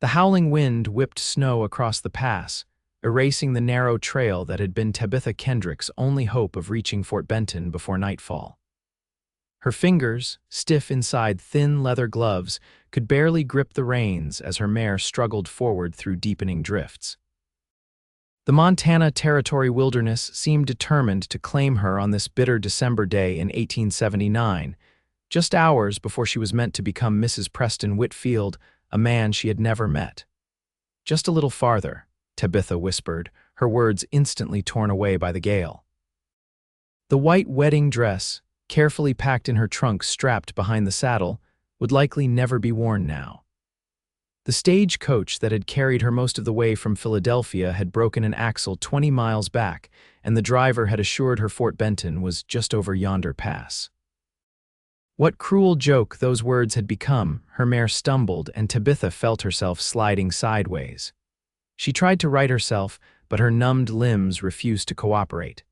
The howling wind whipped snow across the pass, erasing the narrow trail that had been Tabitha Kendrick's only hope of reaching Fort Benton before nightfall. Her fingers, stiff inside thin leather gloves, could barely grip the reins as her mare struggled forward through deepening drifts. The Montana Territory wilderness seemed determined to claim her on this bitter December day in 1879, just hours before she was meant to become Mrs. Preston Whitfield, a man she had never met. "Just a little farther," Tabitha whispered, her words instantly torn away by the gale. The white wedding dress, carefully packed in her trunk strapped behind the saddle, would likely never be worn now. The stagecoach that had carried her most of the way from Philadelphia had broken an axle 20 miles back, and the driver had assured her Fort Benton was just over yonder pass. What cruel joke those words had become. Her mare stumbled, and Tabitha felt herself sliding sideways. She tried to right herself, but her numbed limbs refused to cooperate.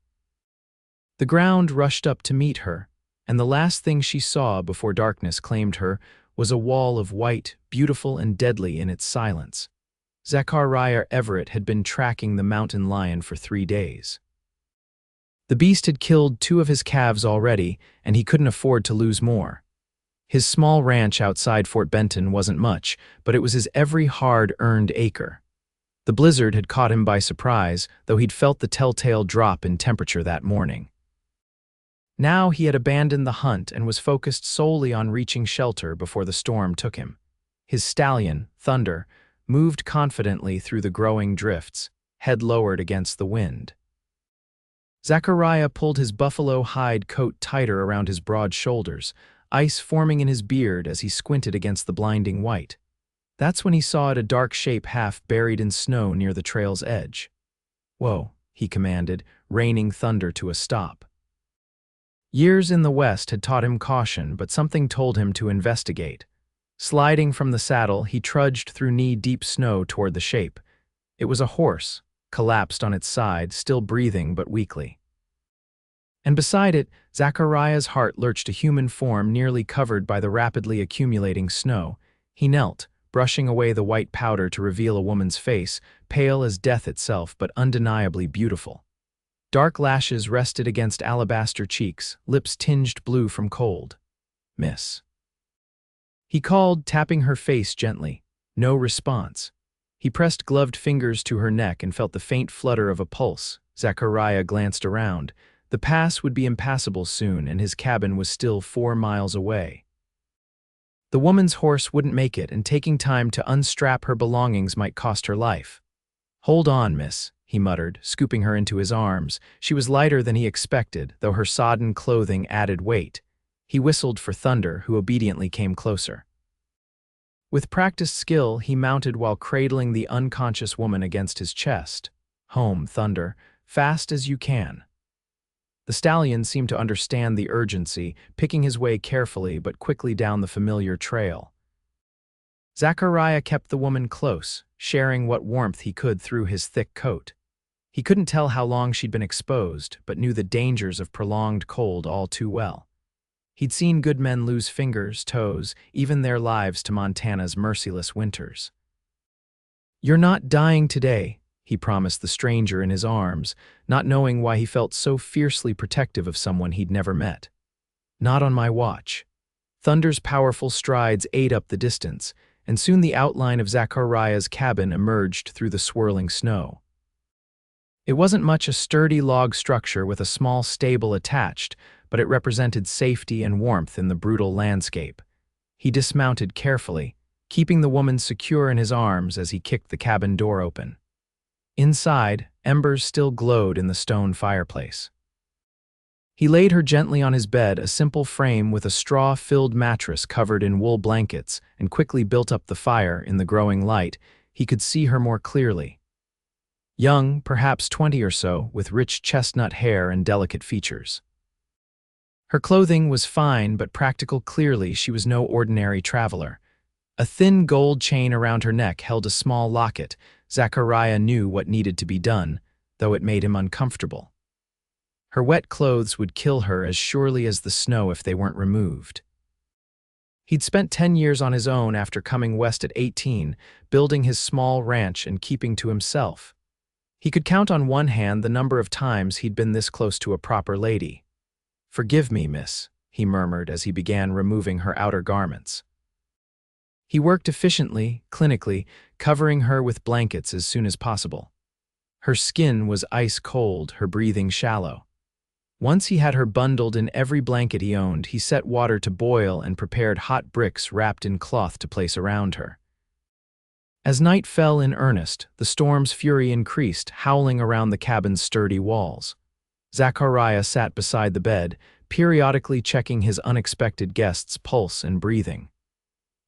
The ground rushed up to meet her, and the last thing she saw before darkness claimed her was a wall of white, beautiful and deadly in its silence. Zachariah Everett had been tracking the mountain lion for 3 days. The beast had killed 2 of his calves already, and he couldn't afford to lose more. His small ranch outside Fort Benton wasn't much, but it was his every hard-earned acre. The blizzard had caught him by surprise, though he'd felt the telltale drop in temperature that morning. Now he had abandoned the hunt and was focused solely on reaching shelter before the storm took him. His stallion, Thunder, moved confidently through the growing drifts, head lowered against the wind. Zachariah pulled his buffalo hide coat tighter around his broad shoulders, ice forming in his beard as he squinted against the blinding white. That's when he saw it, a dark shape half buried in snow near the trail's edge. "Whoa," he commanded, reining Thunder to a stop. Years in the West had taught him caution, but something told him to investigate. Sliding from the saddle, he trudged through knee-deep snow toward the shape. It was a horse, collapsed on its side, still breathing but weakly. And beside it, Zachariah's heart lurched, a human form nearly covered by the rapidly accumulating snow. He knelt, brushing away the white powder to reveal a woman's face, pale as death itself but undeniably beautiful. Dark lashes rested against alabaster cheeks, lips tinged blue from cold. "Miss." He called, tapping her face gently. No response. He pressed gloved fingers to her neck and felt the faint flutter of a pulse. Zachariah glanced around. The pass would be impassable soon, and his cabin was still 4 miles away. The woman's horse wouldn't make it, and taking time to unstrap her belongings might cost her life. "Hold on, miss," he muttered, scooping her into his arms. She was lighter than he expected, though her sodden clothing added weight. He whistled for Thunder, who obediently came closer. With practiced skill, he mounted while cradling the unconscious woman against his chest. "Home, Thunder, fast as you can." The stallion seemed to understand the urgency, picking his way carefully but quickly down the familiar trail. Zachariah kept the woman close, sharing what warmth he could through his thick coat. He couldn't tell how long she'd been exposed, but knew the dangers of prolonged cold all too well. He'd seen good men lose fingers, toes, even their lives to Montana's merciless winters. "You're not dying today," he promised the stranger in his arms, not knowing why he felt so fiercely protective of someone he'd never met. "Not on my watch." Thunder's powerful strides ate up the distance, and soon the outline of Zachariah's cabin emerged through the swirling snow. It wasn't much, a sturdy log structure with a small stable attached, but it represented safety and warmth in the brutal landscape. He dismounted carefully, keeping the woman secure in his arms as he kicked the cabin door open. Inside, embers still glowed in the stone fireplace. He laid her gently on his bed, a simple frame with a straw-filled mattress covered in wool blankets, and quickly built up the fire. In the growing light, he could see her more clearly. Young, perhaps 20 or so, with rich chestnut hair and delicate features. Her clothing was fine but practical. Clearly, she was no ordinary traveler. A thin gold chain around her neck held a small locket. Zachariah knew what needed to be done, though it made him uncomfortable. Her wet clothes would kill her as surely as the snow if they weren't removed. He'd spent 10 years on his own after coming west at 18, building his small ranch and keeping to himself. He could count on one hand the number of times he'd been this close to a proper lady. "Forgive me, miss," he murmured as he began removing her outer garments. He worked efficiently, clinically, covering her with blankets as soon as possible. Her skin was ice cold, her breathing shallow. Once he had her bundled in every blanket he owned, he set water to boil and prepared hot bricks wrapped in cloth to place around her. As night fell in earnest, the storm's fury increased, howling around the cabin's sturdy walls. Zachariah sat beside the bed, periodically checking his unexpected guest's pulse and breathing.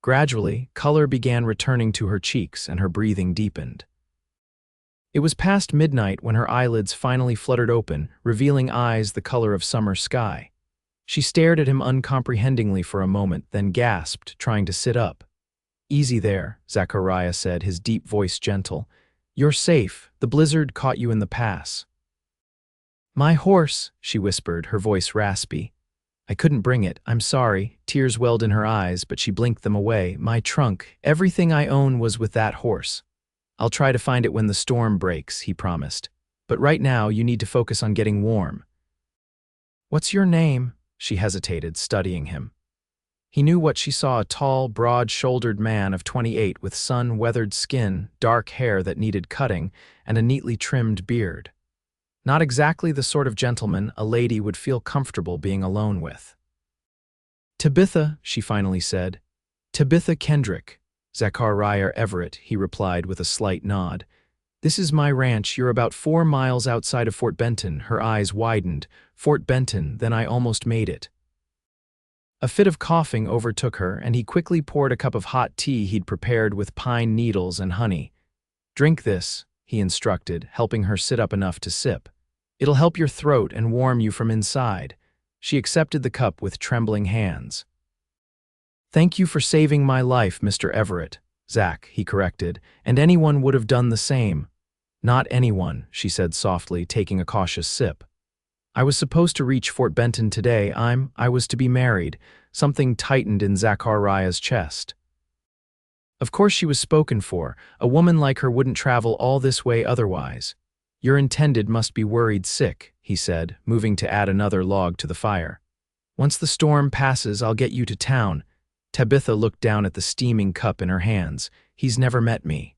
Gradually, color began returning to her cheeks and her breathing deepened. It was past midnight when her eyelids finally fluttered open, revealing eyes the color of summer sky. She stared at him uncomprehendingly for a moment, then gasped, trying to sit up. "Easy there," Zachariah said, his deep voice gentle. "You're safe. The blizzard caught you in the pass." "My horse," she whispered, her voice raspy. "I couldn't bring it. I'm sorry." Tears welled in her eyes, but she blinked them away. "My trunk. Everything I own was with that horse. I'll try to find it when the storm breaks," he promised. "But right now, you need to focus on getting warm." "What's your name?" She hesitated, studying him. He knew what she saw: a tall, broad-shouldered man of 28 with sun-weathered skin, dark hair that needed cutting, and a neatly trimmed beard. Not exactly the sort of gentleman a lady would feel comfortable being alone with. "Tabitha," she finally said. "Tabitha Kendrick." "Zachariah Everett," he replied with a slight nod. "This is my ranch. You're about 4 miles outside of Fort Benton." Her eyes widened. "Fort Benton, then I almost made it." A fit of coughing overtook her, and he quickly poured a cup of hot tea he'd prepared with pine needles and honey. "Drink this," he instructed, helping her sit up enough to sip. "It'll help your throat and warm you from inside." She accepted the cup with trembling hands. "Thank you for saving my life, Mr. Everett." "Zach," he corrected, "and anyone would have done the same." "Not anyone," she said softly, taking a cautious sip. "I was supposed to reach Fort Benton today. I was to be married." Something tightened in Zachariah's chest. Of course she was spoken for. A woman like her wouldn't travel all this way otherwise. "Your intended must be worried sick," he said, moving to add another log to the fire. "Once the storm passes, I'll get you to town." Tabitha looked down at the steaming cup in her hands. "He's never met me."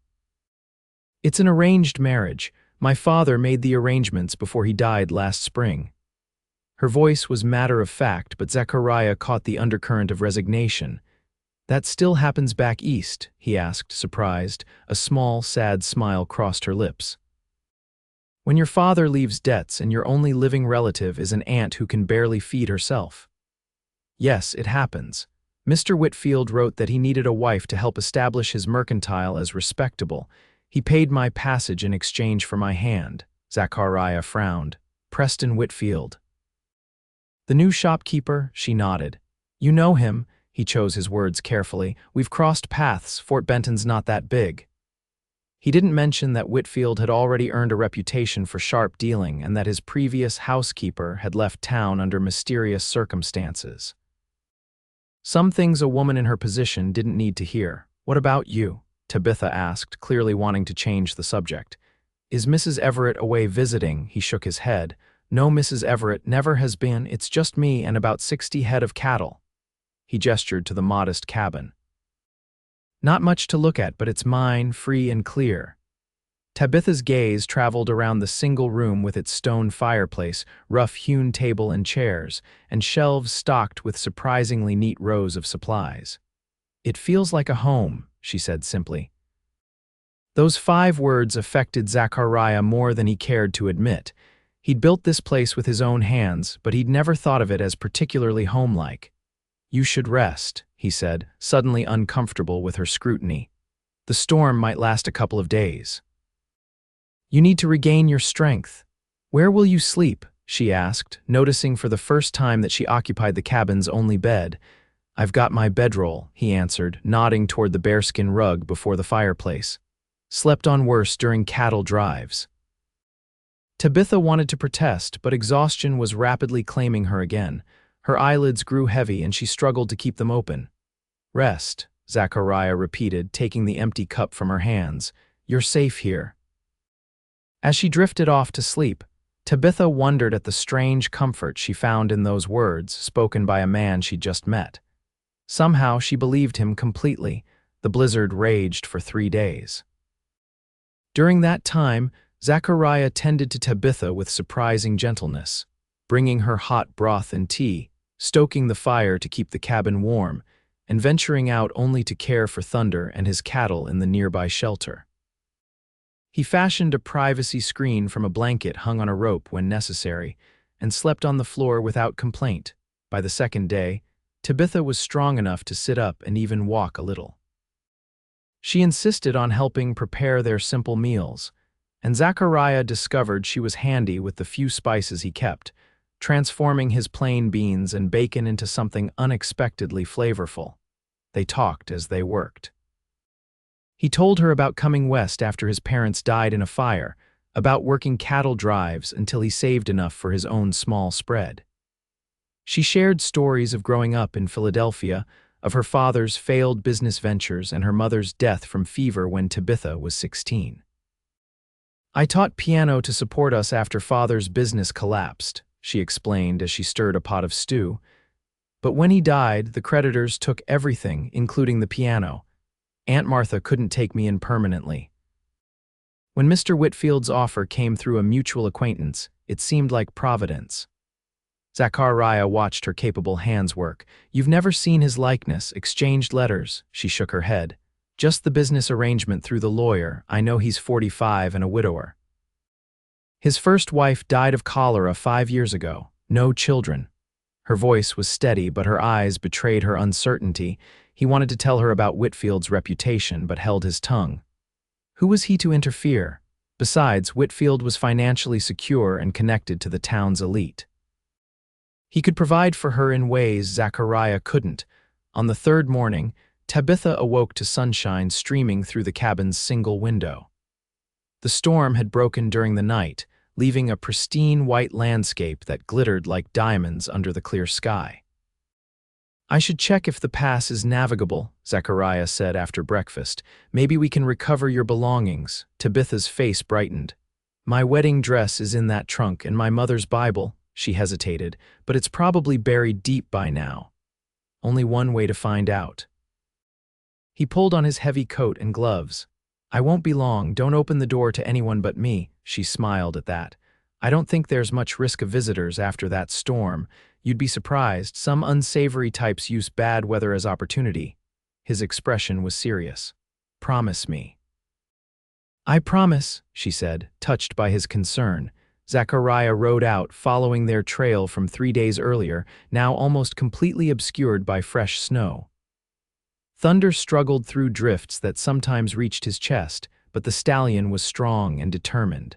"It's an arranged marriage. My father made the arrangements before he died last spring." Her voice was matter-of-fact, but Zachariah caught the undercurrent of resignation. "That still happens back east?" he asked, surprised. A small, sad smile crossed her lips. "When your father leaves debts and your only living relative is an aunt who can barely feed herself." "Yes, it happens. Mr. Whitfield wrote that he needed a wife to help establish his mercantile as respectable. He paid my passage in exchange for my hand." Zachariah frowned. "Preston Whitfield." "The new shopkeeper?" She nodded. "You know him." He chose his words carefully. "We've crossed paths. Fort Benton's not that big." He didn't mention that Whitfield had already earned a reputation for sharp dealing and that his previous housekeeper had left town under mysterious circumstances. Some things a woman in her position didn't need to hear. "What about you?" Tabitha asked, clearly wanting to change the subject. "Is Mrs. Everett away visiting?" He shook his head. "No, Mrs. Everett never has been. It's just me and about 60 head of cattle." He gestured to the modest cabin. "Not much to look at, but it's mine, free and clear." Tabitha's gaze traveled around the single room with its stone fireplace, rough-hewn table and chairs, and shelves stocked with surprisingly neat rows of supplies. "It feels like a home," she said simply. Those 5 words affected Zachariah more than he cared to admit. He'd built this place with his own hands, but he'd never thought of it as particularly homelike. "You should rest," he said, suddenly uncomfortable with her scrutiny. "The storm might last a couple of days. You need to regain your strength." "Where will you sleep?" she asked, noticing for the first time that she occupied the cabin's only bed. "I've got my bedroll," he answered, nodding toward the bearskin rug before the fireplace. "Slept on worse during cattle drives." Tabitha wanted to protest, but exhaustion was rapidly claiming her again. Her eyelids grew heavy and she struggled to keep them open. Rest, Zachariah repeated, taking the empty cup from her hands. You're safe here. As she drifted off to sleep, Tabitha wondered at the strange comfort she found in those words spoken by a man she'd just met. Somehow she believed him completely. The blizzard raged for 3 days. During that time, Zachariah tended to Tabitha with surprising gentleness, bringing her hot broth and tea, stoking the fire to keep the cabin warm, and venturing out only to care for Thunder and his cattle in the nearby shelter. He fashioned a privacy screen from a blanket hung on a rope when necessary, and slept on the floor without complaint. By the second day, Tabitha was strong enough to sit up and even walk a little. She insisted on helping prepare their simple meals, and Zachariah discovered she was handy with the few spices he kept, transforming his plain beans and bacon into something unexpectedly flavorful. They talked as they worked. He told her about coming west after his parents died in a fire, about working cattle drives until he saved enough for his own small spread. She shared stories of growing up in Philadelphia, of her father's failed business ventures and her mother's death from fever when Tabitha was 16. I taught piano to support us after father's business collapsed, she explained as she stirred a pot of stew. But when he died, the creditors took everything, including the piano. Aunt Martha couldn't take me in permanently. When Mr. Whitfield's offer came through a mutual acquaintance, it seemed like providence. Zachariah watched her capable hands work. You've never seen his likeness, exchanged letters, she shook her head. Just the business arrangement through the lawyer. I know he's 45 and a widower. His first wife died of cholera 5 years ago. No children. Her voice was steady, but her eyes betrayed her uncertainty. He wanted to tell her about Whitfield's reputation, but held his tongue. Who was he to interfere? Besides, Whitfield was financially secure and connected to the town's elite. He could provide for her in ways Zachariah couldn't. On the third morning, Tabitha awoke to sunshine streaming through the cabin's single window. The storm had broken during the night, leaving a pristine white landscape that glittered like diamonds under the clear sky. I should check if the pass is navigable, Zachariah said after breakfast. Maybe we can recover your belongings. Tabitha's face brightened. My wedding dress is in that trunk and my mother's Bible. She hesitated, but it's probably buried deep by now. Only one way to find out. He pulled on his heavy coat and gloves. I won't be long, don't open the door to anyone but me, she smiled at that. I don't think there's much risk of visitors after that storm. You'd be surprised, some unsavory types use bad weather as opportunity. His expression was serious. Promise me. I promise, she said, touched by his concern. Zachariah rode out, following their trail from 3 days earlier, now almost completely obscured by fresh snow. Thunder struggled through drifts that sometimes reached his chest, but the stallion was strong and determined.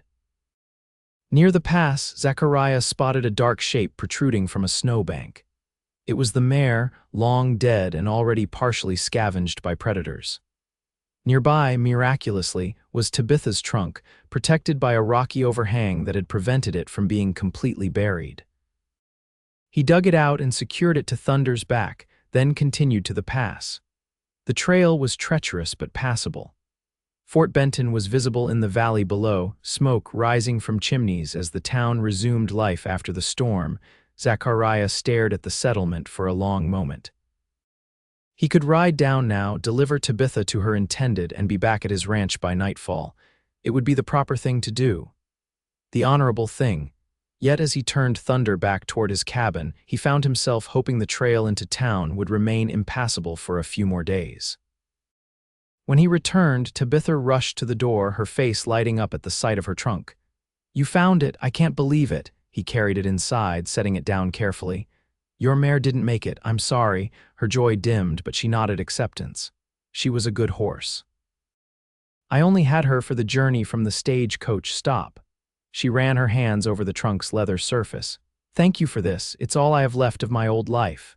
Near the pass, Zachariah spotted a dark shape protruding from a snowbank. It was the mare, long dead and already partially scavenged by predators. Nearby, miraculously, was Tabitha's trunk, protected by a rocky overhang that had prevented it from being completely buried. He dug it out and secured it to Thunder's back, then continued to the pass. The trail was treacherous but passable. Fort Benton was visible in the valley below, smoke rising from chimneys as the town resumed life after the storm. Zachariah stared at the settlement for a long moment. He could ride down now, deliver Tabitha to her intended, and be back at his ranch by nightfall. It would be the proper thing to do. The honorable thing. Yet as he turned Thunder back toward his cabin, he found himself hoping the trail into town would remain impassable for a few more days. When he returned, Tabitha rushed to the door, her face lighting up at the sight of her trunk. You found it, I can't believe it. He carried it inside, setting it down carefully. Your mare didn't make it, I'm sorry. Her joy dimmed, but she nodded acceptance. She was a good horse. I only had her for the journey from the stagecoach stop. She ran her hands over the trunk's leather surface. Thank you for this, it's all I have left of my old life.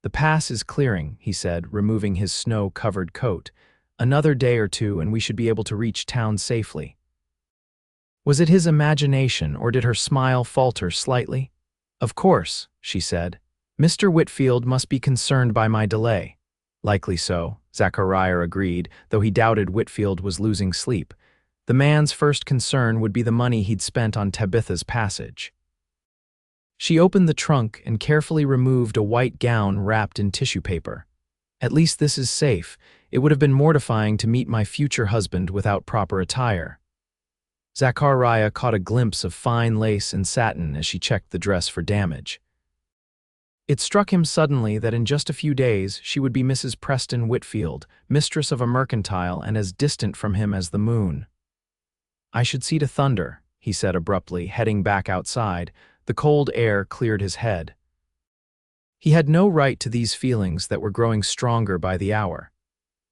The pass is clearing, he said, removing his snow-covered coat. Another day or two and we should be able to reach town safely. Was it his imagination, or did her smile falter slightly? Of course, she said. Mr. Whitfield must be concerned by my delay. Likely so, Zachariah agreed, though he doubted Whitfield was losing sleep. The man's first concern would be the money he'd spent on Tabitha's passage. She opened the trunk and carefully removed a white gown wrapped in tissue paper. At least this is safe. It would have been mortifying to meet my future husband without proper attire. Zachariah caught a glimpse of fine lace and satin as she checked the dress for damage. It struck him suddenly that in just a few days she would be Mrs. Preston Whitfield, mistress of a mercantile and as distant from him as the moon. "I should see to thunder," he said abruptly, heading back outside. The cold air cleared his head. He had no right to these feelings that were growing stronger by the hour.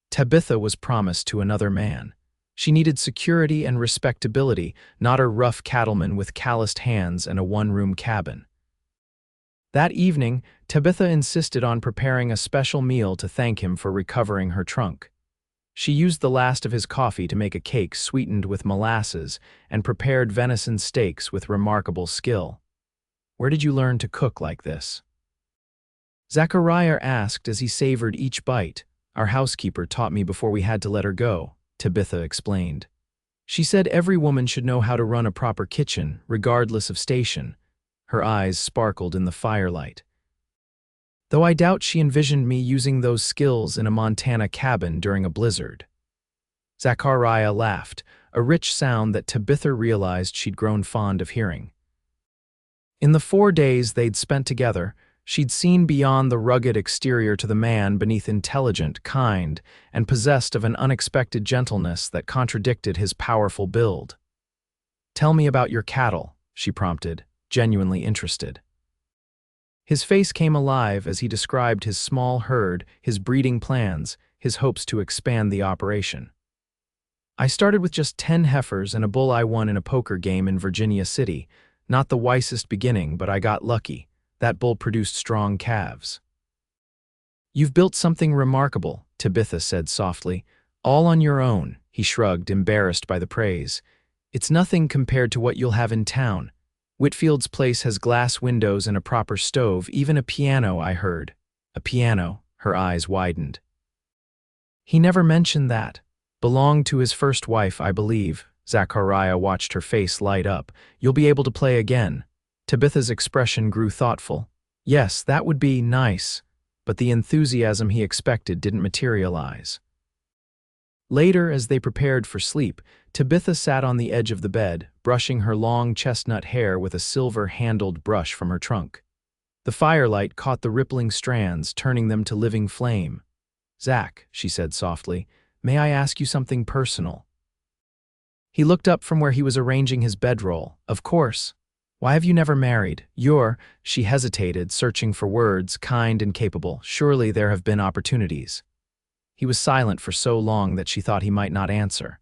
Tabitha was promised to another man. She needed security and respectability, not a rough cattleman with calloused hands and a one-room cabin. That evening, Tabitha insisted on preparing a special meal to thank him for recovering her trunk. She used the last of his coffee to make a cake sweetened with molasses and prepared venison steaks with remarkable skill. "Where did you learn to cook like this?" Zachariah asked as he savored each bite. "Our housekeeper taught me before we had to let her go," Tabitha explained. "She said every woman should know how to run a proper kitchen, regardless of station." Her eyes sparkled in the firelight. "Though I doubt she envisioned me using those skills in a Montana cabin during a blizzard." Zachariah laughed, a rich sound that Tabitha realized she'd grown fond of hearing. In the 4 days they'd spent together, she'd seen beyond the rugged exterior to the man beneath intelligent, kind, and possessed of an unexpected gentleness that contradicted his powerful build. "Tell me about your cattle," she prompted, genuinely interested. His face came alive as he described his small herd, his breeding plans, his hopes to expand the operation. "I started with just 10 heifers and a bull I won in a poker game in Virginia City. Not the wisest beginning, but I got lucky. That bull produced strong calves." "You've built something remarkable," Tabitha said softly. "All on your own," he shrugged, embarrassed by the praise. "It's nothing compared to what you'll have in town. Whitfield's place has glass windows and a proper stove, even a piano, I heard." "A piano?" Her eyes widened. "He never mentioned that. Belonged to his first wife, I believe." Zachariah watched her face light up. "You'll be able to play again." Tabitha's expression grew thoughtful. "Yes, that would be nice," but the enthusiasm he expected didn't materialize. Later, as they prepared for sleep, Tabitha sat on the edge of the bed, brushing her long chestnut hair with a silver-handled brush from her trunk. The firelight caught the rippling strands, turning them to living flame. "Zach," she said softly, "may I ask you something personal?" He looked up from where he was arranging his bedroll. "Of course. Why have you never married? You're—" She hesitated, searching for words, kind and capable. "Surely there have been opportunities." He was silent for so long that she thought he might not answer.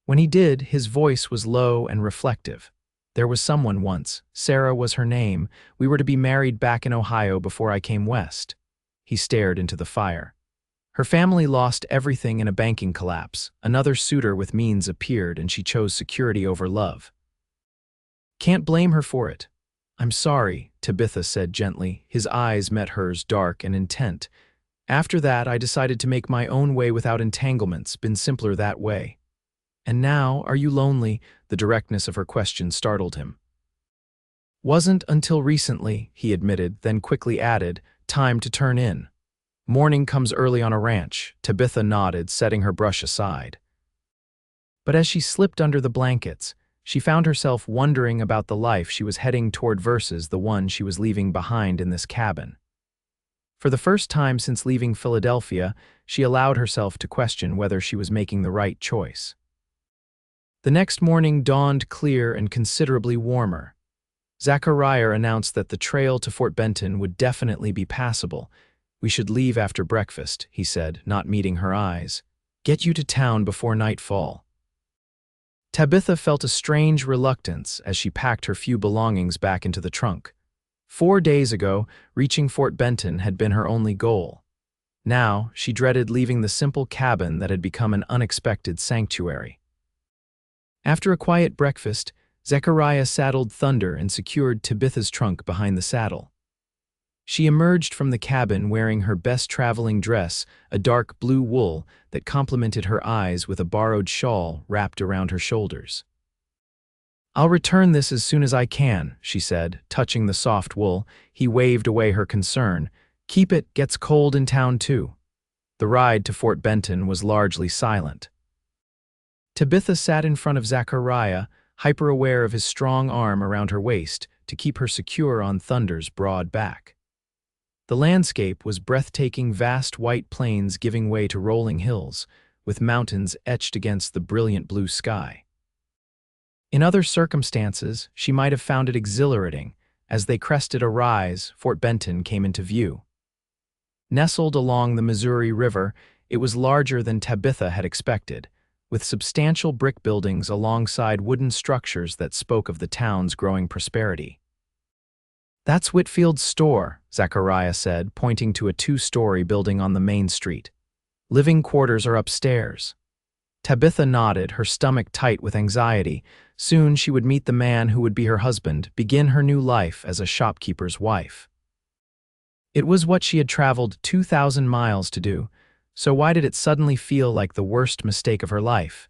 When he did, his voice was low and reflective. "There was someone once. Sarah was her name. We were to be married back in Ohio before I came west." He stared into the fire. "Her family lost everything in a banking collapse. Another suitor with means appeared, and she chose security over love. Can't blame her for it." "I'm sorry," Tabitha said gently. His eyes met hers, dark and intent. "After that, I decided to make my own way without entanglements. Been simpler that way." "And now, are you lonely?" The directness of her question startled him. "Wasn't until recently," he admitted, then quickly added, "Time to turn in." "Morning comes early on a ranch." Tabitha nodded, setting her brush aside. But as she slipped under the blankets, she found herself wondering about the life she was heading toward versus the one she was leaving behind in this cabin. For the first time since leaving Philadelphia, she allowed herself to question whether she was making the right choice. The next morning dawned clear and considerably warmer. Zachariah announced that the trail to Fort Benton would definitely be passable. "We should leave after breakfast," he said, not meeting her eyes. "Get you to town before nightfall." Tabitha felt a strange reluctance as she packed her few belongings back into the trunk. 4 days ago, reaching Fort Benton had been her only goal. Now, she dreaded leaving the simple cabin that had become an unexpected sanctuary. After a quiet breakfast, Zachariah saddled Thunder and secured Tabitha's trunk behind the saddle. She emerged from the cabin wearing her best traveling dress, a dark blue wool that complemented her eyes with a borrowed shawl wrapped around her shoulders. "I'll return this as soon as I can," she said, touching the soft wool. He waved away her concern. "Keep it, gets cold in town too." The ride to Fort Benton was largely silent. Tabitha sat in front of Zachariah, hyper-aware of his strong arm around her waist to keep her secure on Thunder's broad back. The landscape was breathtaking, vast white plains giving way to rolling hills, with mountains etched against the brilliant blue sky. In other circumstances, she might have found it exhilarating. As they crested a rise, Fort Benton came into view. Nestled along the Missouri River, it was larger than Tabitha had expected, with substantial brick buildings alongside wooden structures that spoke of the town's growing prosperity. "That's Whitfield's store," Zachariah said, pointing to a two-story building on the main street. "Living quarters are upstairs." Tabitha nodded, her stomach tight with anxiety. Soon she would meet the man who would be her husband, begin her new life as a shopkeeper's wife. It was what she had traveled 2,000 miles to do, so why did it suddenly feel like the worst mistake of her life?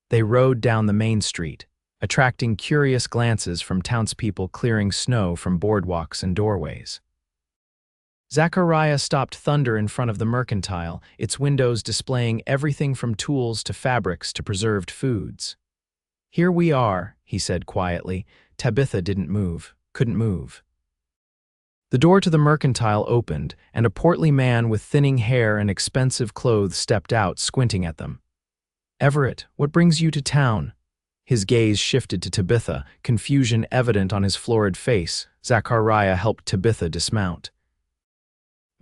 They rode down the main street, attracting curious glances from townspeople clearing snow from boardwalks and doorways. Zachariah stopped Thunder in front of the mercantile, its windows displaying everything from tools to fabrics to preserved foods. "Here we are," he said quietly. Tabitha couldn't move. The door to the mercantile opened, and a portly man with thinning hair and expensive clothes stepped out, squinting at them. "Everett, what brings you to town?" His gaze shifted to Tabitha, confusion evident on his florid face. Zachariah helped Tabitha dismount.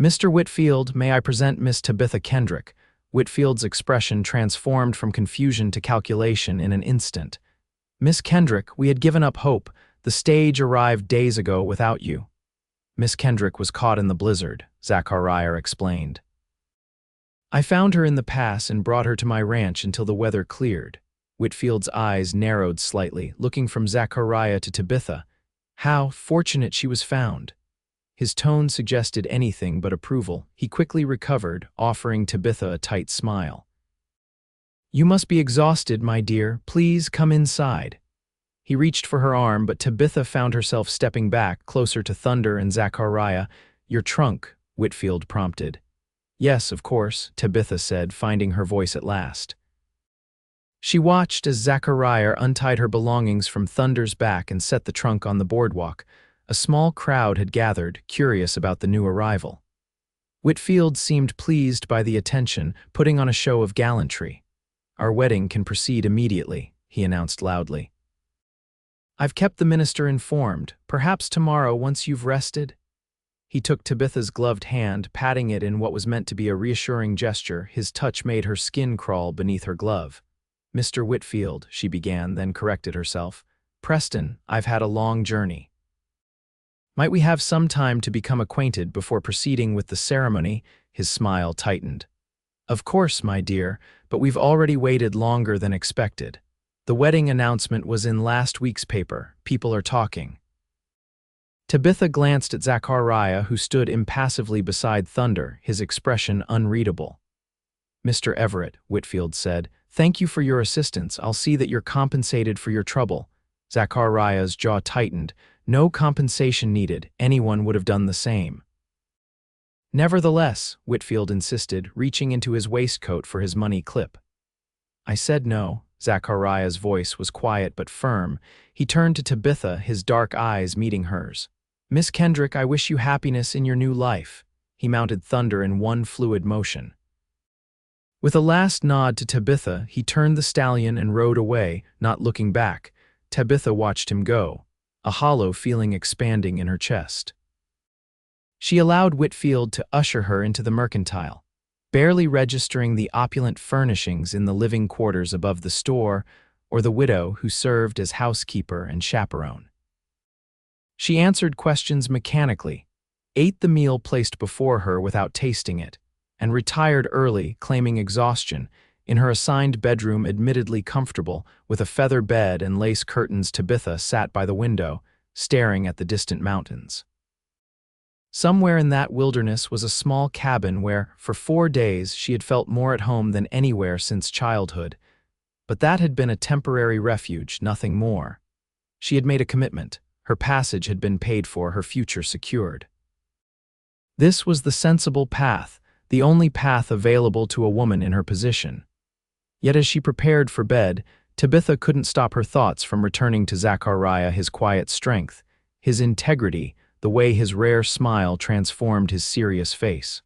"Mr. Whitfield, may I present Miss Tabitha Kendrick?" Whitfield's expression transformed from confusion to calculation in an instant. "Miss Kendrick, we had given up hope. The stage arrived days ago without you." "Miss Kendrick was caught in the blizzard," Zachariah explained. "I found her in the pass and brought her to my ranch until the weather cleared." Whitfield's eyes narrowed slightly, looking from Zachariah to Tabitha. "How fortunate she was found." His tone suggested anything but approval. He quickly recovered, offering Tabitha a tight smile. "You must be exhausted, my dear. Please come inside." He reached for her arm, but Tabitha found herself stepping back, closer to Thunder and Zachariah. "Your trunk," Whitfield prompted. "Yes, of course," Tabitha said, finding her voice at last. She watched as Zachariah untied her belongings from Thunder's back and set the trunk on the boardwalk. A small crowd had gathered, curious about the new arrival. Whitfield seemed pleased by the attention, putting on a show of gallantry. "Our wedding can proceed immediately," he announced loudly. "I've kept the minister informed. Perhaps tomorrow, once you've rested?" He took Tabitha's gloved hand, patting it in what was meant to be a reassuring gesture. His touch made her skin crawl beneath her glove. "Mr. Whitfield," she began, then corrected herself. "Preston, I've had a long journey. Might we have some time to become acquainted before proceeding with the ceremony?" His smile tightened. "Of course, my dear, but we've already waited longer than expected. The wedding announcement was in last week's paper. People are talking." Tabitha glanced at Zachariah, who stood impassively beside Thunder, his expression unreadable. "Mr. Everett," Whitfield said, "thank you for your assistance. I'll see that you're compensated for your trouble." Zachariah's jaw tightened. No compensation needed. Anyone would have done the same. "Nevertheless," Whitfield insisted, reaching into his waistcoat for his money clip. "I said no." Zachariah's voice was quiet but firm. He turned to Tabitha, his dark eyes meeting hers. "Miss Kendrick, I wish you happiness in your new life." He mounted Thunder in one fluid motion. With a last nod to Tabitha, he turned the stallion and rode away, not looking back. Tabitha watched him go, a hollow feeling expanding in her chest. She allowed Whitfield to usher her into the mercantile, barely registering the opulent furnishings in the living quarters above the store or the widow who served as housekeeper and chaperone. She answered questions mechanically, ate the meal placed before her without tasting it, and retired early, claiming exhaustion, in her assigned bedroom admittedly comfortable, with a feather bed and lace curtains. Tabitha sat by the window, staring at the distant mountains. Somewhere in that wilderness was a small cabin where, for 4 days, she had felt more at home than anywhere since childhood. But that had been a temporary refuge, nothing more. She had made a commitment. Her passage had been paid for, her future secured. This was the sensible path, the only path available to a woman in her position. Yet as she prepared for bed, Tabitha couldn't stop her thoughts from returning to Zachariah, his quiet strength, his integrity, the way his rare smile transformed his serious face.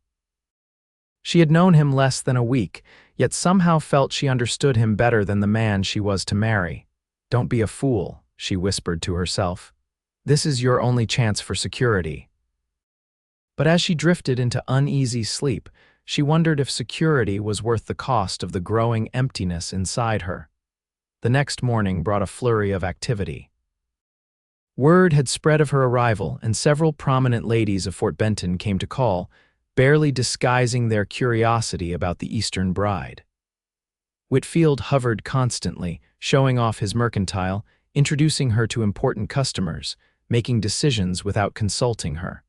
She had known him less than a week, yet somehow felt she understood him better than the man she was to marry. "Don't be a fool," she whispered to herself. "This is your only chance for security." But as she drifted into uneasy sleep, she wondered if security was worth the cost of the growing emptiness inside her. The next morning brought a flurry of activity. Word had spread of her arrival, and several prominent ladies of Fort Benton came to call, barely disguising their curiosity about the Eastern bride. Whitfield hovered constantly, showing off his mercantile, introducing her to important customers, making decisions without consulting her.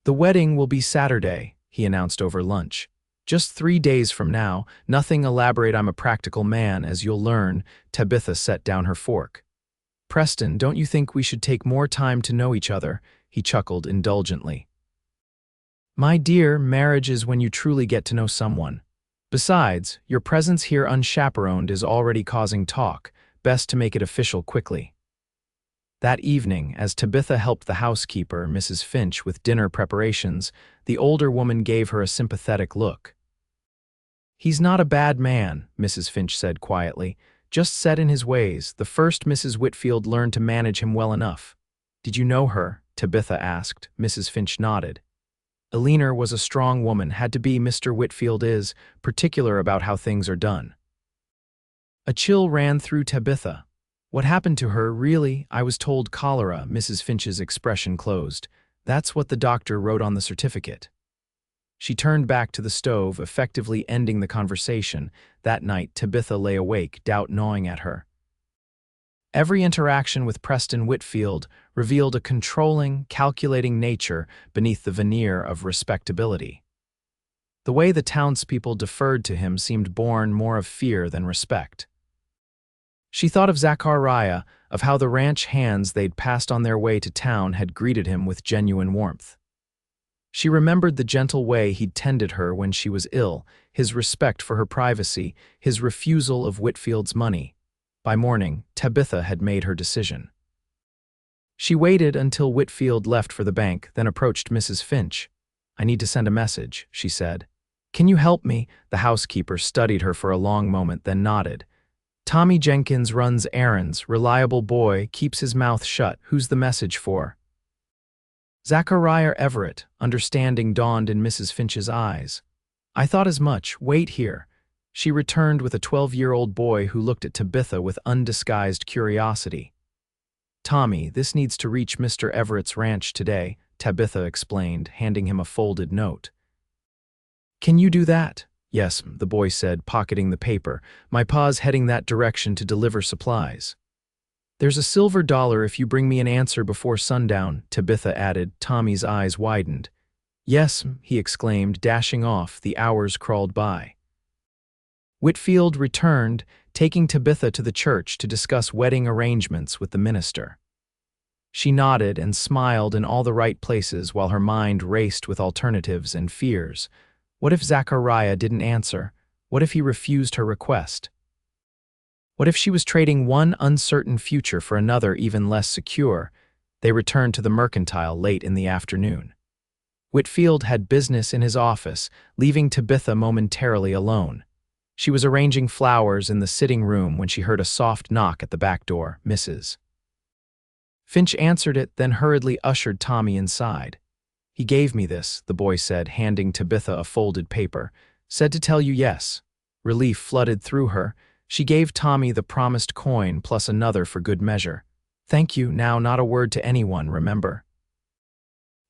"The wedding will be Saturday," he announced over lunch. "Just 3 days from now, nothing elaborate, I'm a practical man, as you'll learn." Tabitha set down her fork. "Preston, don't you think we should take more time to know each other?" He chuckled indulgently. "My dear, marriage is when you truly get to know someone. Besides, your presence here unchaperoned is already causing talk. Best to make it official quickly." That evening, as Tabitha helped the housekeeper, Mrs. Finch, with dinner preparations, the older woman gave her a sympathetic look. "He's not a bad man," Mrs. Finch said quietly, "just set in his ways. The first Mrs. Whitfield learned to manage him well enough." "Did you know her?" Tabitha asked. Mrs. Finch nodded. "Eleanor was a strong woman, had to be. Mr. Whitfield is particular about how things are done." A chill ran through Tabitha. "What happened to her, really?" "I was told cholera." Mrs. Finch's expression closed. "That's what the doctor wrote on the certificate." She turned back to the stove, effectively ending the conversation. That night, Tabitha lay awake, doubt gnawing at her. Every interaction with Preston Whitfield revealed a controlling, calculating nature beneath the veneer of respectability. The way the townspeople deferred to him seemed born more of fear than respect. She thought of Zachariah, of how the ranch hands they'd passed on their way to town had greeted him with genuine warmth. She remembered the gentle way he'd tended her when she was ill, his respect for her privacy, his refusal of Whitfield's money. By morning, Tabitha had made her decision. She waited until Whitfield left for the bank, then approached Mrs. Finch. "I need to send a message," she said. "Can you help me?" The housekeeper studied her for a long moment, then nodded. "Tommy Jenkins runs errands, reliable boy, keeps his mouth shut. Who's the message for?" "Zachariah Everett." Understanding dawned in Mrs. Finch's eyes. "I thought as much. Wait here." She returned with a 12-year-old boy who looked at Tabitha with undisguised curiosity. "Tommy, this needs to reach Mr. Everett's ranch today," Tabitha explained, handing him a folded note. "Can you do that?" "Yes," the boy said, pocketing the paper. "My pa's heading that direction to deliver supplies." "There's a silver dollar if you bring me an answer before sundown," Tabitha added. Tommy's eyes widened. "Yes," he exclaimed, dashing off. The hours crawled by. Whitfield returned, taking Tabitha to the church to discuss wedding arrangements with the minister. She nodded and smiled in all the right places while her mind raced with alternatives and fears. What if Zachariah didn't answer? What if he refused her request? What if she was trading one uncertain future for another even less secure? They returned to the mercantile late in the afternoon. Whitfield had business in his office, leaving Tabitha momentarily alone. She was arranging flowers in the sitting room when she heard a soft knock at the back door. "Mrs. Finch answered it, then hurriedly ushered Tommy inside. "He gave me this," the boy said, handing Tabitha a folded paper. "Said to tell you yes." Relief flooded through her. She gave Tommy the promised coin plus another for good measure. "Thank you. Now, not a word to anyone, remember."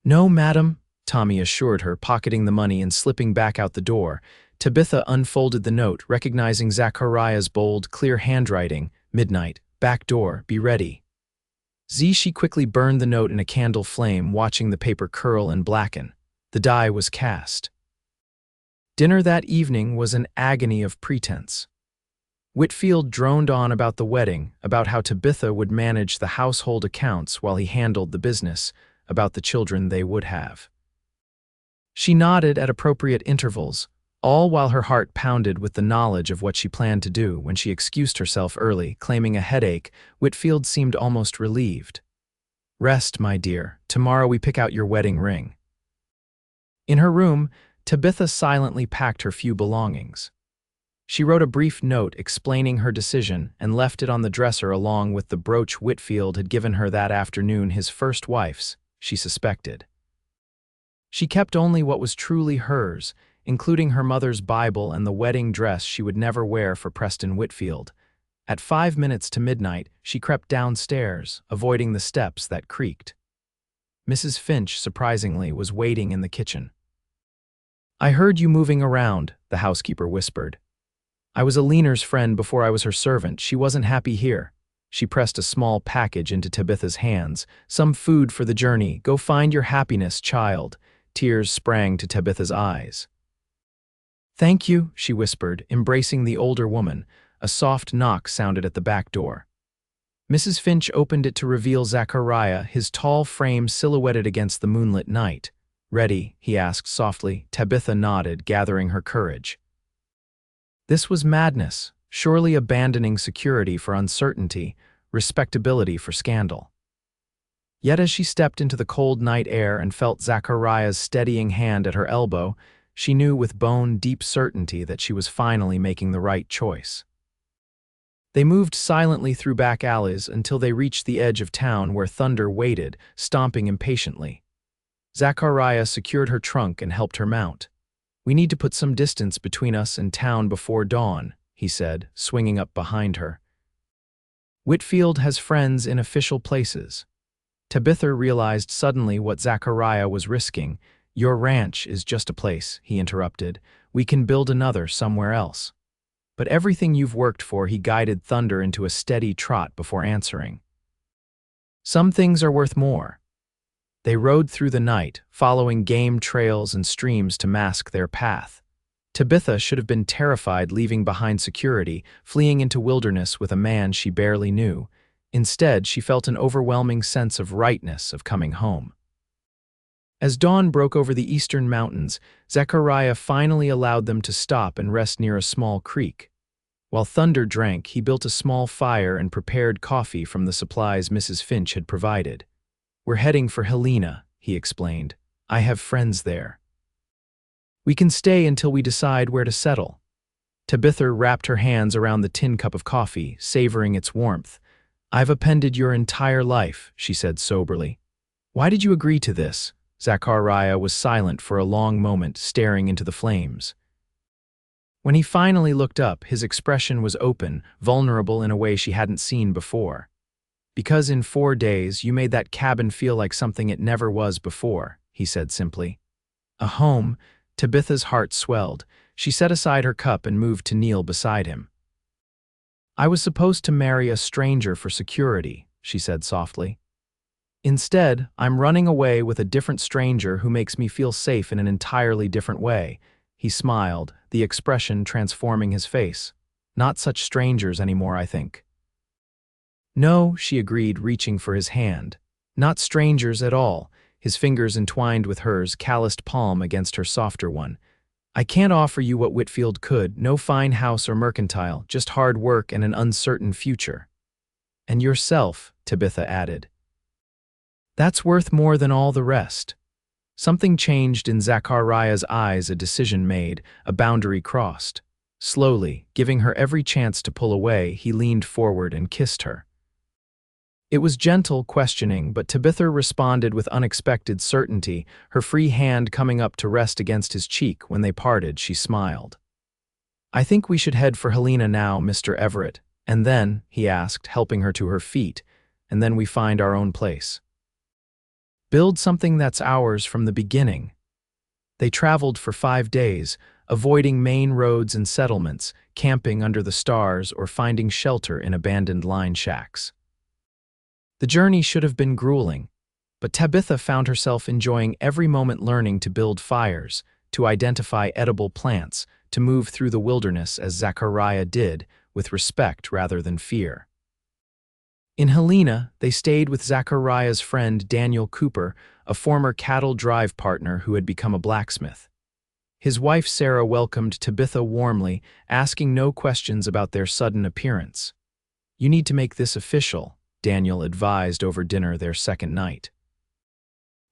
"No, madam," Tommy assured her, pocketing the money and slipping back out the door. Tabitha unfolded the note, recognizing Zachariah's bold, clear handwriting. "Midnight. Back door. Be ready." She quickly burned the note in a candle flame, watching the paper curl and blacken. The die was cast. Dinner that evening was an agony of pretense. Whitfield droned on about the wedding, about how Tabitha would manage the household accounts while he handled the business, about the children they would have. She nodded at appropriate intervals, all while her heart pounded with the knowledge of what she planned to do. When she excused herself early, claiming a headache, Whitfield seemed almost relieved. "Rest, my dear. Tomorrow we pick out your wedding ring." In her room, Tabitha silently packed her few belongings. She wrote a brief note explaining her decision and left it on the dresser along with the brooch Whitfield had given her that afternoon, his first wife's, she suspected. She kept only what was truly hers, including her mother's Bible and the wedding dress she would never wear for Preston Whitfield. At 5 minutes to midnight, she crept downstairs, avoiding the steps that creaked. Mrs. Finch, surprisingly, was waiting in the kitchen. "I heard you moving around," the housekeeper whispered. "I was Alina's friend before I was her servant. She wasn't happy here." She pressed a small package into Tabitha's hands. "Some food for the journey. Go find your happiness, child." Tears sprang to Tabitha's eyes. "Thank you," she whispered, embracing the older woman. A soft knock sounded at the back door. Mrs. Finch opened it to reveal Zachariah, his tall frame silhouetted against the moonlit night. "Ready?" he asked softly. Tabitha nodded, gathering her courage. This was madness, surely abandoning security for uncertainty, respectability for scandal. Yet as she stepped into the cold night air and felt Zachariah's steadying hand at her elbow, she knew with bone-deep certainty that she was finally making the right choice. They moved silently through back alleys until they reached the edge of town where Thunder waited, stomping impatiently. Zachariah secured her trunk and helped her mount. "We need to put some distance between us and town before dawn," he said, swinging up behind her. "Whitfield has friends in official places." Tabitha realized suddenly what Zachariah was risking. "Your ranch is just a place," he interrupted. "We can build another somewhere else." "But everything you've worked for," he guided Thunder into a steady trot before answering. "Some things are worth more." They rode through the night, following game trails and streams to mask their path. Tabitha should have been terrified leaving behind security, fleeing into wilderness with a man she barely knew. Instead, she felt an overwhelming sense of rightness of coming home. As dawn broke over the eastern mountains, Zachariah finally allowed them to stop and rest near a small creek. While Thunder drank, he built a small fire and prepared coffee from the supplies Mrs. Finch had provided. "We're heading for Helena," he explained. "I have friends there. We can stay until we decide where to settle." Tabitha wrapped her hands around the tin cup of coffee, savoring its warmth. "I've appended your entire life," she said soberly. "Why did you agree to this?" Zachariah was silent for a long moment, staring into the flames. When he finally looked up, his expression was open, vulnerable in a way she hadn't seen before. "Because in 4 days you made that cabin feel like something it never was before," he said simply. "A home." Tabitha's heart swelled. She set aside her cup and moved to kneel beside him. "I was supposed to marry a stranger for security," she said softly. "Instead, I'm running away with a different stranger who makes me feel safe in an entirely different way." He smiled, the expression transforming his face. "Not such strangers anymore, I think." "No," she agreed, reaching for his hand. "Not strangers at all." His fingers entwined with hers, calloused palm against her softer one. "I can't offer you what Whitfield could, no fine house or mercantile, just hard work and an uncertain future." "And yourself," Tabitha added. "That's worth more than all the rest." Something changed in Zachariah's eyes, a decision made, a boundary crossed. Slowly, giving her every chance to pull away, he leaned forward and kissed her. It was gentle, questioning, but Tabitha responded with unexpected certainty, her free hand coming up to rest against his cheek. When they parted, she smiled. "I think we should head for Helena now, Mr. Everett. And then," he asked, helping her to her feet, "and then we find our own place. Build something that's ours from the beginning." They traveled for 5 days, avoiding main roads and settlements, camping under the stars or finding shelter in abandoned line shacks. The journey should have been grueling, but Tabitha found herself enjoying every moment, learning to build fires, to identify edible plants, to move through the wilderness as Zachariah did, with respect rather than fear. In Helena, they stayed with Zachariah's friend Daniel Cooper, a former cattle drive partner who had become a blacksmith. His wife Sarah welcomed Tabitha warmly, asking no questions about their sudden appearance. "You need to make this official," Daniel advised over dinner their second night.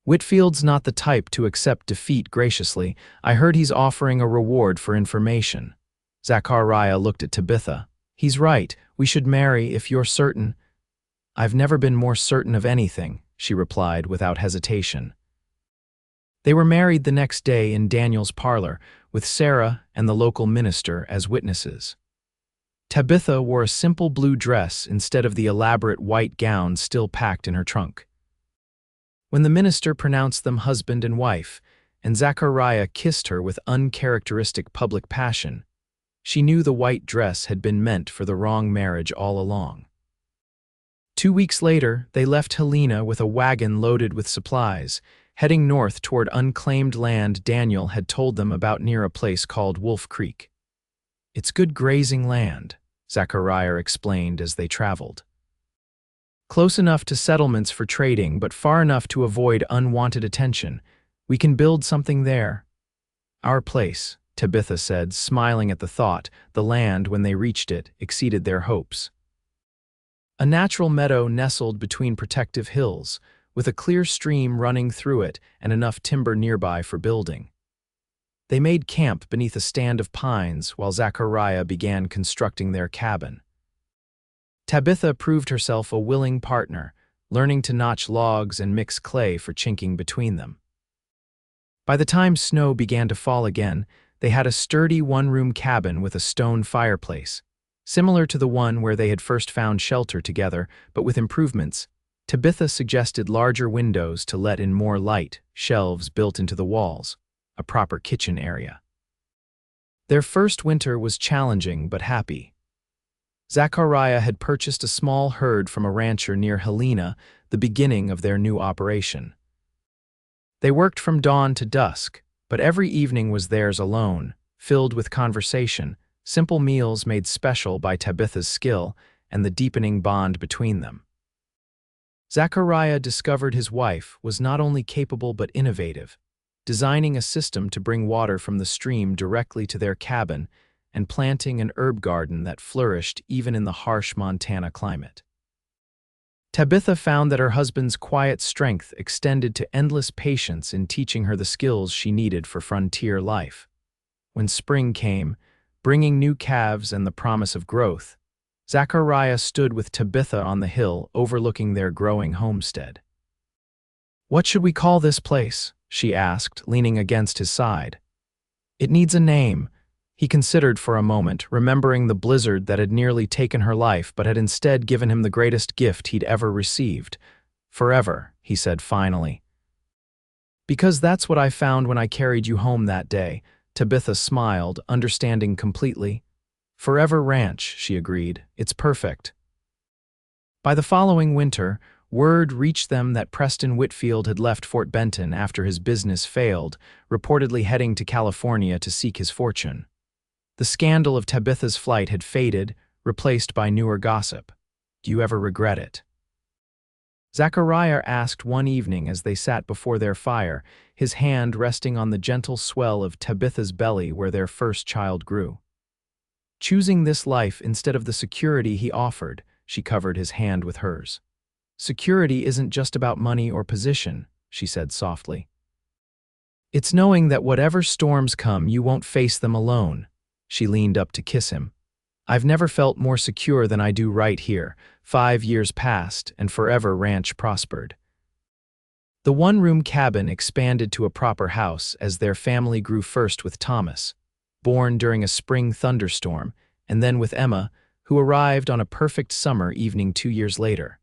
"Whitfield's not the type to accept defeat graciously. I heard he's offering a reward for information." Zachariah looked at Tabitha. "He's right. We should marry if you're certain." "I've never been more certain of anything," she replied without hesitation. They were married the next day in Daniel's parlor, with Sarah and the local minister as witnesses. Tabitha wore a simple blue dress instead of the elaborate white gown still packed in her trunk. When the minister pronounced them husband and wife, and Zachariah kissed her with uncharacteristic public passion, she knew the white dress had been meant for the wrong marriage all along. 2 weeks later, they left Helena with a wagon loaded with supplies, heading north toward unclaimed land Daniel had told them about near a place called Wolf Creek. "It's good grazing land," Zachariah explained as they traveled. "Close enough to settlements for trading, but far enough to avoid unwanted attention. We can build something there." "Our place," Tabitha said, smiling at the thought. The land, when they reached it, exceeded their hopes. A natural meadow nestled between protective hills, with a clear stream running through it and enough timber nearby for building. They made camp beneath a stand of pines while Zachariah began constructing their cabin. Tabitha proved herself a willing partner, learning to notch logs and mix clay for chinking between them. By the time snow began to fall again, they had a sturdy one-room cabin with a stone fireplace, similar to the one where they had first found shelter together, but with improvements. Tabitha suggested larger windows to let in more light, shelves built into the walls, a proper kitchen area. Their first winter was challenging but happy. Zachariah had purchased a small herd from a rancher near Helena, the beginning of their new operation. They worked from dawn to dusk, but every evening was theirs alone, filled with conversation, simple meals made special by Tabitha's skill, and the deepening bond between them. Zachariah discovered his wife was not only capable but innovative, designing a system to bring water from the stream directly to their cabin and planting an herb garden that flourished even in the harsh Montana climate. Tabitha found that her husband's quiet strength extended to endless patience in teaching her the skills she needed for frontier life. When spring came, bringing new calves and the promise of growth, Zachariah stood with Tabitha on the hill overlooking their growing homestead. "What should we call this place?" she asked, leaning against his side. "It needs a name." He considered for a moment, remembering the blizzard that had nearly taken her life but had instead given him the greatest gift he'd ever received. "Forever," he said finally. "Because that's what I found when I carried you home that day." Tabitha smiled, understanding completely. "Forever Ranch," she agreed. "It's perfect." By the following winter, word reached them that Preston Whitfield had left Fort Benton after his business failed, reportedly heading to California to seek his fortune. The scandal of Tabitha's flight had faded, replaced by newer gossip. "Do you ever regret it?" Zachariah asked one evening as they sat before their fire, his hand resting on the gentle swell of Tabitha's belly where their first child grew. "Choosing this life instead of the security he offered," she covered his hand with hers. "Security isn't just about money or position," she said softly. "It's knowing that whatever storms come, you won't face them alone." She leaned up to kiss him. "I've never felt more secure than I do right here." 5 years passed, and Forever Ranch prospered. The one-room cabin expanded to a proper house as their family grew, first with Thomas, born during a spring thunderstorm, and then with Emma, who arrived on a perfect summer evening 2 years later.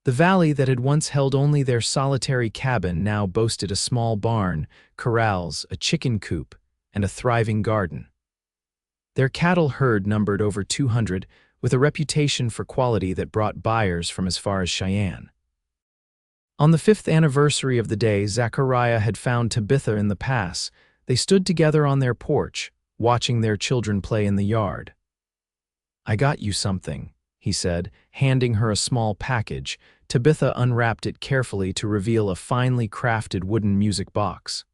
The valley that had once held only their solitary cabin now boasted a small barn, corrals, a chicken coop, and a thriving garden. Their cattle herd numbered over 200, with a reputation for quality that brought buyers from as far as Cheyenne. On the 5th anniversary of the day Zachariah had found Tabitha in the pass, they stood together on their porch, watching their children play in the yard. "I got you something," he said, handing her a small package. Tabitha unwrapped it carefully to reveal a finely crafted wooden music box.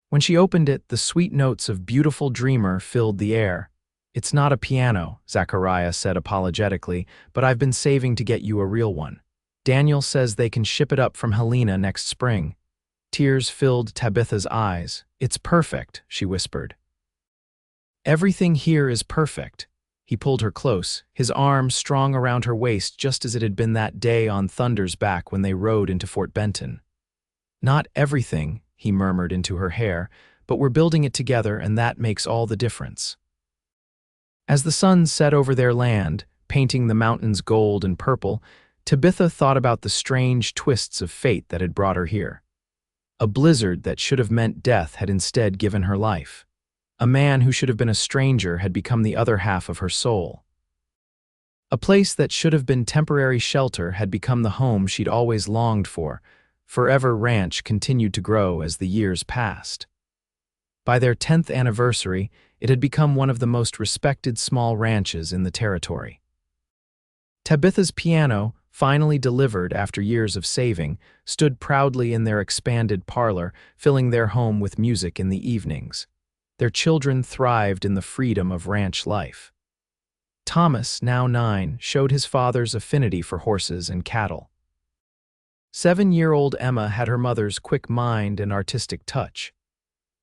When she opened it, the sweet notes of Beautiful Dreamer filled the air. "It's not a piano," Zachariah said apologetically, "but I've been saving to get you a real one. Daniel says they can ship it up from Helena next spring." Tears filled Tabitha's eyes. "It's perfect," she whispered. "Everything here is perfect." He pulled her close, his arm strong around her waist just as it had been that day on Thunder's Back when they rode into Fort Benton. "Not everything," he murmured into her hair, "but we're building it together and that makes all the difference." As the sun set over their land, painting the mountains gold and purple, Tabitha thought about the strange twists of fate that had brought her here. A blizzard that should have meant death had instead given her life. A man who should have been a stranger had become the other half of her soul. A place that should have been temporary shelter had become the home she'd always longed for. Forever Ranch continued to grow as the years passed. By their 10th anniversary, it had become one of the most respected small ranches in the territory. Tabitha's piano, finally delivered after years of saving, stood proudly in their expanded parlor, filling their home with music in the evenings. Their children thrived in the freedom of ranch life. Thomas, now 9, showed his father's affinity for horses and cattle. 7-year-old Emma had her mother's quick mind and artistic touch.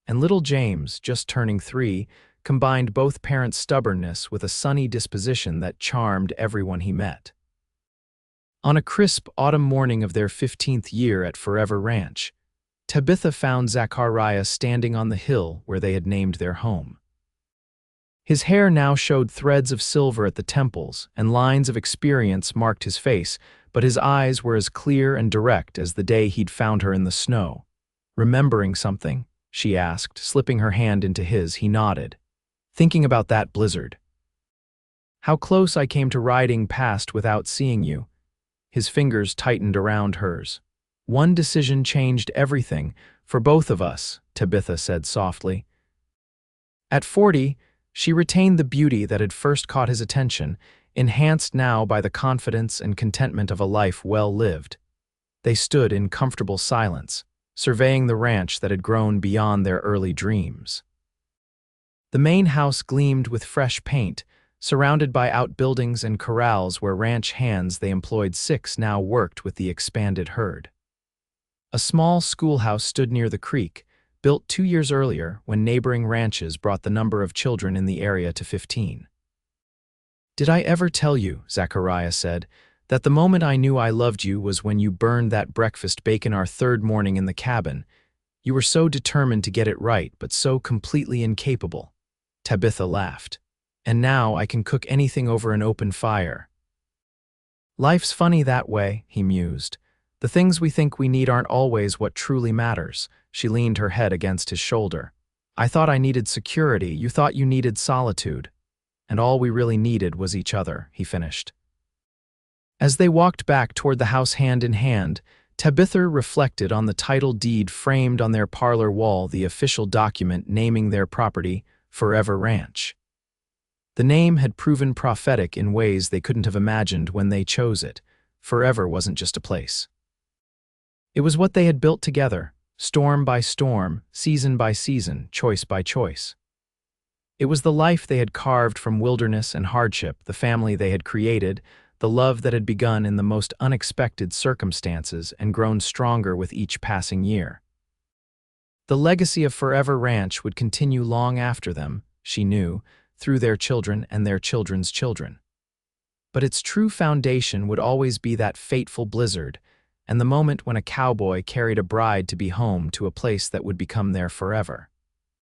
And little James, just turning 3, combined both parents' stubbornness with a sunny disposition that charmed everyone he met. On a crisp autumn morning of their 15th year at Forever Ranch, Tabitha found Zachariah standing on the hill where they had named their home. His hair now showed threads of silver at the temples, and lines of experience marked his face, but his eyes were as clear and direct as the day he'd found her in the snow. "Remembering something?" she asked, slipping her hand into his. He nodded. "Thinking about that blizzard. How close I came to riding past without seeing you." His fingers tightened around hers. "One decision changed everything, for both of us," Tabitha said softly. At 40, she retained the beauty that had first caught his attention, enhanced now by the confidence and contentment of a life well lived. They stood in comfortable silence, surveying the ranch that had grown beyond their early dreams. The main house gleamed with fresh paint, surrounded by outbuildings and corrals where ranch hands they employed 6 now worked with the expanded herd. A small schoolhouse stood near the creek, built 2 years earlier when neighboring ranches brought the number of children in the area to 15. "Did I ever tell you," Zachariah said, "that the moment I knew I loved you was when you burned that breakfast bacon our 3rd morning in the cabin? You were so determined to get it right, but so completely incapable." Tabitha laughed. "And now I can cook anything over an open fire." "Life's funny that way," he mused. "The things we think we need aren't always what truly matters." She leaned her head against his shoulder. "I thought I needed security, you thought you needed solitude. And all we really needed was each other," he finished. As they walked back toward the house hand in hand, Tabitha reflected on the title deed framed on their parlor wall, the official document naming their property, Forever Ranch. The name had proven prophetic in ways they couldn't have imagined when they chose it. Forever wasn't just a place. It was what they had built together, storm by storm, season by season, choice by choice. It was the life they had carved from wilderness and hardship, the family they had created, the love that had begun in the most unexpected circumstances and grown stronger with each passing year. The legacy of Forever Ranch would continue long after them, she knew, through their children and their children's children. But its true foundation would always be that fateful blizzard, and the moment when a cowboy carried a bride to be home to a place that would become their forever.